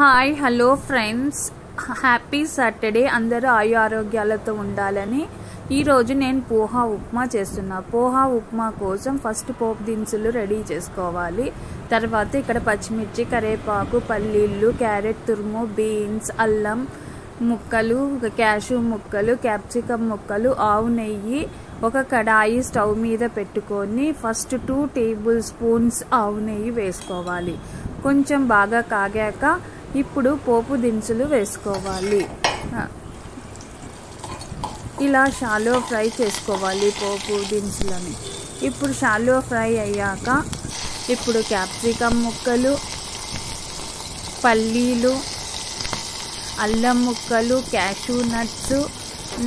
Hi hello friends, happy Saturday. అందరూ ఆరోగ్యాలతో ఉండాలని ఈరోజు నేను పోహా ఉప్మా చేస్తున్నా. పోహా ఉప్మా కోసం ఫస్ట్ పోపు దినుసులు రెడీ చేసుకోవాలి. తర్వాత ఇక్కడ పచ్చిమిర్చి, కరివేపాకు, పల్లీలు, క్యారెట్ తురుము, బీన్స్, అల్లం ముక్కలు, క్యాషూ ముక్కలు, క్యాప్సికమ్ ముక్కలు, ఆవు నెయ్యి, ఒక కడాయి స్టవ్ మీద పెట్టుకొని ఫస్ట్ 2 టేబుల్ స్పూన్స్ ఆవు నెయ్యి వేసుకోవాలి. కొంచెం బాగా కాగాక ఇప్పుడు పోపు దినుసులు వేసుకోవాలి. ఇలా షాలో ఫ్రై చేసుకోవాలి పోపు దినుసులని. ఇప్పుడు షాలో ఫ్రై అయ్యాక ఇప్పుడు క్యాప్సికమ్ ముక్కలు, పల్లీలు, అల్లం ముక్కలు, క్యాషూ నట్స్,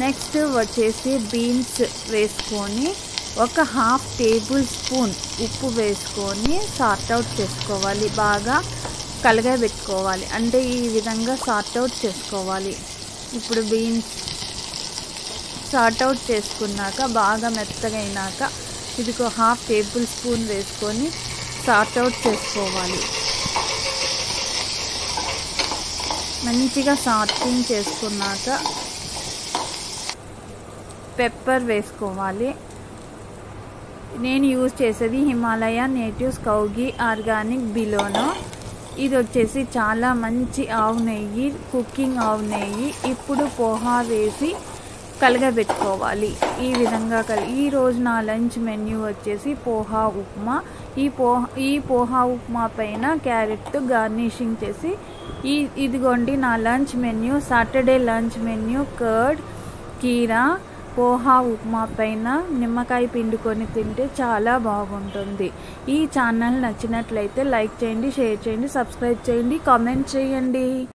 నెక్స్ట్ వచ్చేసి బీన్స్ వేసుకొని ఒక 1/2 టేబుల్ స్పూన్ ఉప్పు వేసుకొని సార్ట్ అవుట్ చేసుకోవాలి. బాగా కలగబెట్టుకోవాలి. అంటే ఈ విధంగా సార్ట్ అవుట్ చేసుకోవాలి. ఇప్పుడు బీన్స్ సార్ట్ అవుట్ చేసుకున్నాక బాగా మెత్తగైనాక ఇదిగో 1/2 టేబుల్ స్పూన్ వేసుకొని సార్ట్ అవుట్ చేసుకోవాలి. మంచిగా సార్టింగ్ చేసుకున్నాక పెప్పర్ వేసుకోవాలి. నేను యూజ్ చేసేది హిమాలయ నేటివ్స్ కౌ ఘీ ఆర్గానిక్ బిలోనో. ఇది వచ్చేసి చాలా మంచి ఆవు నెయ్యి, కుకింగ్ ఆవు నెయ్యి. ఇప్పుడు పోహా వేసి కలగబెట్టుకోవాలి. ఈ విధంగా ఈ రోజు నా లంచ్ మెన్యూ వచ్చేసి పోహా ఉప్మా. ఈ పోహా ఉప్మా పైన క్యారెట్ గార్నిషింగ్ చేసి ఇదిగోండి నా lunch menu. Saturday lunch menu curd, కీరా, పోహా ఉప్మా పైన నిమ్మకాయ పిండుకొని తింటే చాలా బాగుంటుంది. ఈ ఛానల్ నచ్చినట్లయితే లైక్ చేయండి, షేర్ చేయండి, సబ్స్క్రైబ్ చేయండి, కామెంట్ చేయండి.